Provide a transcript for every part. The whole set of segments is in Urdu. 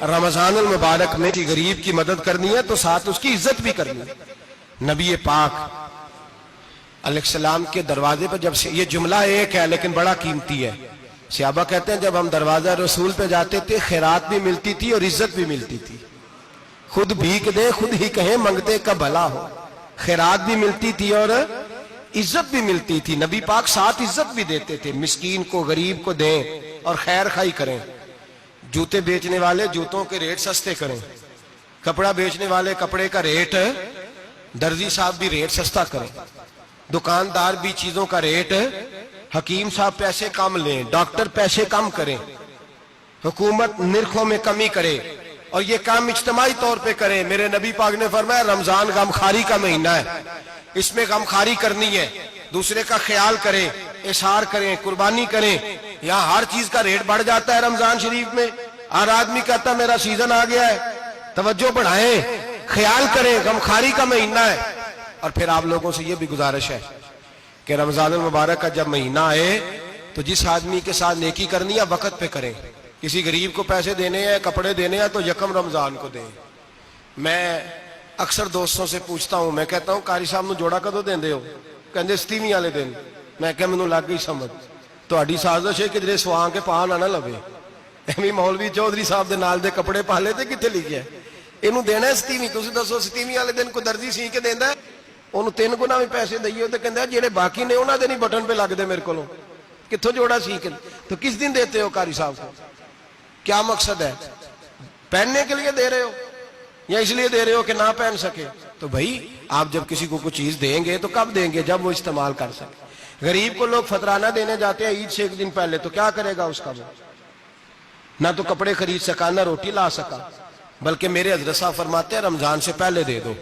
رمضان المبارک میں غریب کی مدد کرنی ہے تو ساتھ اس کی عزت بھی کرنی ہے۔ نبی پاک علیہ السلام کے دروازے پر جب یہ جملہ ایک ہے لیکن بڑا قیمتی ہے، صحابہ کہتے ہیں جب ہم دروازہ رسول پہ جاتے تھے خیرات بھی ملتی تھی اور عزت بھی ملتی تھی۔ خود بھیک دے خود ہی کہیں منگتے کا بھلا ہو، خیرات بھی ملتی تھی اور عزت بھی ملتی تھی۔ نبی پاک ساتھ عزت بھی دیتے تھے، مسکین کو غریب کو دیں اور خیر خائی کریں۔ جوتے بیچنے والے جوتوں کے ریٹ سستے کریں، کپڑا بیچنے والے کپڑے کا ریٹ، درزی صاحب بھی ریٹ سستا کریں، دکاندار بھی چیزوں کا ریٹ، حکیم صاحب پیسے کم لیں، ڈاکٹر پیسے کم کریں، حکومت نرخوں میں کمی کرے اور یہ کام اجتماعی طور پہ کریں۔ میرے نبی پاک نے فرمایا رمضان غمخواری کا مہینہ ہے، اس میں غمخواری کرنی ہے، دوسرے کا خیال کریں، اظہار کریں، قربانی کریں۔ یہاں ہر چیز کا ریٹ بڑھ جاتا ہے رمضان شریف میں، ہر آدمی کہتا ہے میرا سیزن آ گیا ہے، توجہ بڑھائیں، خیال کریں، غمخواری کا مہینہ ہے۔ اور پھر آپ لوگوں سے یہ بھی گزارش ہے کہ رمضان المبارک کا جب مہینہ آئے تو جس آدمی کے ساتھ نیکی کرنی ہے وقت پہ کریں۔ کسی غریب کو پیسے دینے ہیں، کپڑے دینے ہیں تو یکم رمضان کو دیں۔ میں اکثر دوستوں سے پوچھتا ہوں، میں کہتا ہوں قاری صاحب نو جوڑا کدو دیندے ہو؟ کہندے 27ویں والے دن۔ میں کہا مینوں لگ گئی سمجھ، تہاڈی سازش ہے کہ جڑے سواں کے پا نہ لوے۔ ایویں مولوی چودھری صاحب دے نال دے کپڑے پا لے تے کتے لکھیا ہے اینوں دینا ہے 27ویں؟ تسی دسو 27ویں والے دن کو درزی سی کے دیندا ہے؟ انہوں 3 گنا بھی پیسے دئیے تو کہندے جڑے باقی نے انہاں دے نہیں بٹن پہ لگ دے میرے کولوں، کتھوں جوڑا سی کے؟ تو کس دن دیتے ہو قاری صاحب کو؟ کیا مقصد ہے؟ پہننے کے لیے دے رہے ہو یا اس لیے دے رہے ہو کہ نہ پہن سکے؟ تو بھائی آپ جب کسی کو کوئی چیز دیں گے تو کب دیں گے؟ جب وہ استعمال کر سکے۔ غریب کو لوگ فطرانہ دینے جاتے ہیں عید سے 1 دن پہلے، تو کیا کرے گا اس کا؟ وہ نہ تو کپڑے خرید سکا نہ روٹی لا سکا، بلکہ میرے حضرت صاحب فرماتے ہیں رمضان سے پہلے دے دو،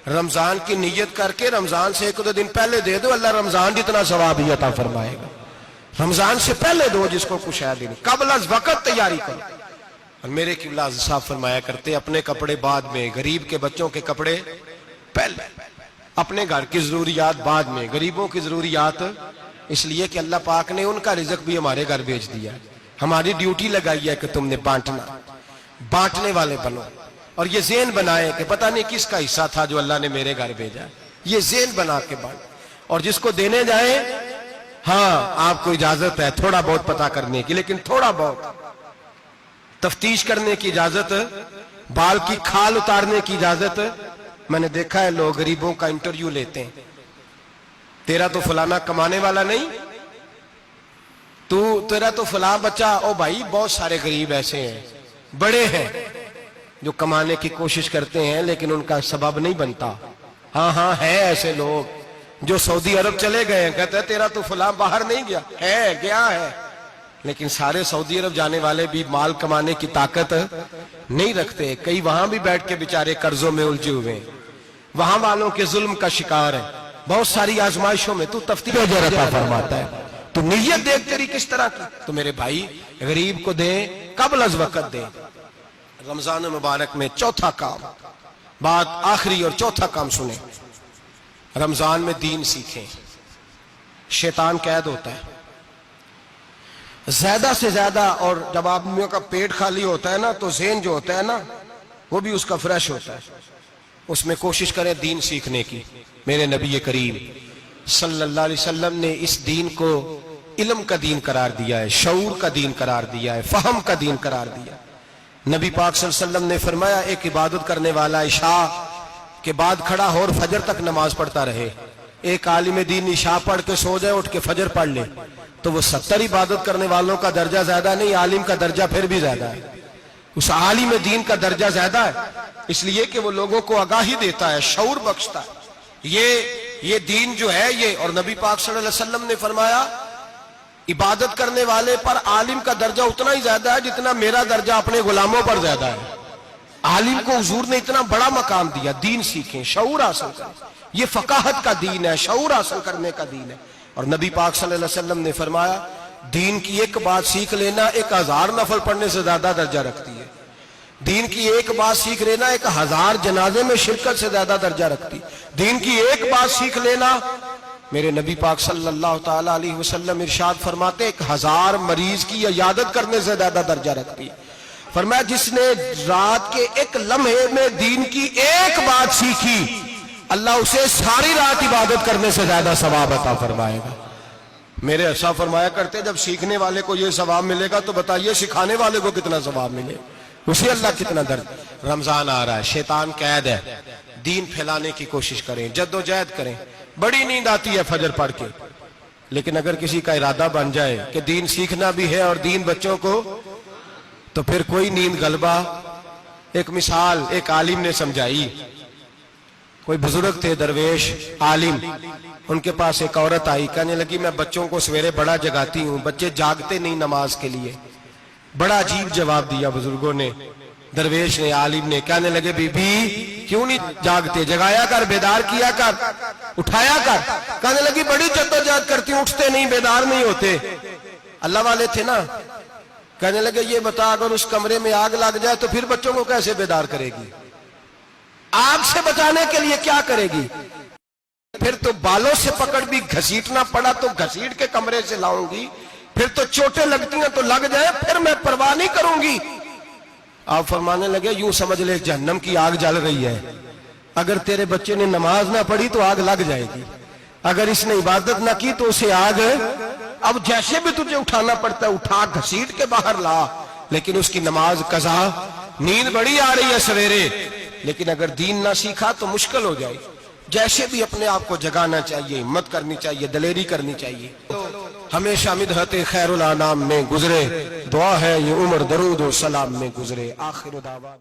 رمضان کی نیت کر کے رمضان سے 1-2 دن پہلے دے دو، اللہ رمضان جتنا ثواب ہی عطا فرمائے گا۔ رمضان سے پہلے دو جس کو کچھ ہے دن، قبل از وقت تیاری کرو۔ اور میرے قبلہ حضرت صاحب فرمایا کرتے اپنے کپڑے بعد میں، غریب کے بچوں کے کپڑے پہلے، اپنے گھر کی ضروریات بعد میں، غریبوں کی ضروریات، اس لیے کہ اللہ پاک نے ان کا رزق بھی ہمارے گھر بھیج دیا۔ ہماری ڈیوٹی لگائی ہے کہ تم نے بانٹنا، بانٹنے والے بنو، اور یہ ذہن بنائے کہ پتہ نہیں کس کا حصہ تھا جو اللہ نے میرے گھر بھیجا، یہ ذہن بنا کے بانٹ۔ اور جس کو دینے جائیں، ہاں آپ کو اجازت ہے تھوڑا بہت پتہ کرنے کی، لیکن تھوڑا بہت تفتیش کرنے کی اجازت، بال کی کھال اتارنے کی اجازت۔ میں نے دیکھا ہے لوگ غریبوں کا انٹرویو لیتے ہیں، تیرا تو فلانا کمانے والا نہیں، تیرا تو فلاں بچہ، او بھائی بہت سارے غریب ایسے ہیں، بڑے ہیں جو کمانے کی کوشش کرتے ہیں لیکن ان کا سبب نہیں بنتا۔ ہاں ہے ایسے لوگ جو سعودی عرب چلے گئے ہیں، کہتے ہیں تیرا تو فلاں باہر نہیں گیا، ہے گیا ہے، لیکن سارے سعودی عرب جانے والے بھی مال کمانے کی طاقت نہیں رکھتے۔ کئی وہاں بھی بیٹھ کے بیچارے قرضوں میں الجھے ہوئے ہیں، وہاں والوں کے ظلم کا شکار ہے، بہت ساری آزمائشوں میں تو تفتیش عطا فرماتا ہے۔ تو نیت دیکھ تیری کس طرح کی، تو میرے بھائی غریب کو دیں، قبل از وقت دیں۔ رمضان مبارک میں چوتھا کام، بات آخری اور چوتھا کام سنیں، رمضان میں دین سیکھیں۔ شیطان قید ہوتا ہے زیادہ سے زیادہ، اور جب آدمیوں کا پیٹ خالی ہوتا ہے نا تو ذہن جو ہوتا ہے نا وہ بھی اس کا فریش ہوتا ہے، اس میں کوشش کریں دین سیکھنے کی۔ میرے نبی کریم صلی اللہ علیہ وسلم نے اس دین کو علم کا دین قرار دیا ہے، شعور کا دین قرار دیا ہے، فہم کا دین قرار دیا۔ نبی پاک صلی اللہ علیہ وسلم نے فرمایا ایک عبادت کرنے والا عشاء کے بعد کھڑا ہو اور فجر تک نماز پڑھتا رہے، ایک عالم دین عشاء پڑھ کے سو جائے اٹھ کے فجر پڑھ لے تو وہ 70 عبادت کرنے والوں کا درجہ زیادہ نہیں، عالم کا درجہ پھر بھی زیادہ ہے، اس عالم دین کا درجہ زیادہ ہے، اس لیے کہ وہ لوگوں کو آگاہی دیتا ہے، شعور بخشتا ہے۔ یہ دین جو ہے یہ، اور نبی پاک صلی اللہ علیہ وسلم نے فرمایا عبادت کرنے والے پر عالم کا درجہ اتنا ہی زیادہ ہے جتنا میرا درجہ اپنے غلاموں پر زیادہ ہے۔ عالم کو حضور نے اتنا بڑا مقام دیا۔ دین سیکھیں، شعور حاصل کریں، یہ فقاہت کا دین ہے، شعور حاصل کرنے کا دین ہے۔ اور نبی پاک صلی اللہ علیہ وسلم نے فرمایا دین کی ایک بات سیکھ لینا 1000 نفل پڑھنے سے زیادہ درجہ رکھتی ہے، دین کی ایک بات سیکھ لینا 1000 جنازے میں شرکت سے زیادہ درجہ رکھتی، دین کی ایک بات سیکھ لینا، میرے نبی پاک صلی اللہ تعالی علیہ وسلم ارشاد فرماتے 1000 مریض کی عیادت کرنے سے زیادہ درجہ رکھتی۔ فرمایا جس نے رات کے ایک لمحے میں دین کی ایک بات سیکھی اللہ اسے ساری رات عبادت کرنے سے زیادہ ثواب عطا فرمائے گا۔ میرے ایسا فرمایا کرتے جب سیکھنے والے کو یہ ثواب ملے گا تو بتائیے سکھانے والے کو کتنا ثواب ملے، اسے اللہ کتنا درد۔ رمضان آ رہا ہے، شیطان قید ہے، دین پھیلانے کی کوشش کریں، جد و جہد کریں۔ بڑی نیند آتی ہے فجر پڑھ کے، لیکن اگر کسی کا ارادہ بن جائے کہ دین سیکھنا بھی ہے اور دین بچوں کو، تو پھر کوئی نیند غلبہ۔ ایک مثال ایک عالم نے سمجھائی، کوئی بزرگ تھے درویش عالم، ان کے پاس ایک عورت آئی، کہنے لگی میں بچوں کو سویرے بڑا جگاتی ہوں، بچے جاگتے نہیں نماز کے لیے۔ بڑا عجیب جواب دیا بزرگوں نے، درویش نے، عالم نے، کہنے لگے بی بی کیوں نہیں جاگتے، جگایا کر، بیدار کیا کر، اٹھایا کر۔ کہنے لگی بڑی جدوجہد کرتی ہوں، اٹھتے نہیں، بیدار نہیں ہوتے۔ اللہ والے تھے نا۔ کہنے لگے یہ بتا اگر اس کمرے میں آگ لگ جائے تو پھر بچوں کو کیسے بیدار کرے گی، آگ سے بچانے کے لیے کیا کرے گی؟ پھر تو بالوں سے پکڑ بھی گھسیٹنا پڑا تو گھسیٹ کے کمرے سے لاؤں گی، پھر تو چوٹیں لگتی ہیں تو لگ جائے، پھر میں پرواہ نہیں کروں گی۔ آپ فرمانے لگے یوں سمجھ لے جہنم کی آگ جل رہی ہے، اگر تیرے بچے نے نماز نہ پڑھی تو آگ لگ جائے گی، اگر اس نے عبادت نہ کی تو اسے آگ، اب جیسے بھی تجھے اٹھانا پڑتا ہے اٹھا گھسیٹ کے باہر لا، لیکن اس کی نماز قضا۔ نیند بڑی آ رہی ہے سویرے، لیکن اگر دین نہ سیکھا تو مشکل ہو جائے۔ جیسے بھی اپنے آپ کو جگانا چاہیے، ہمت کرنی چاہیے، دلیری کرنی چاہیے۔ ہمیشہ مدحت خیر الانام میں گزرے، دعا ہے یہ عمر درود و سلام میں گزرے۔ آخر دعوانا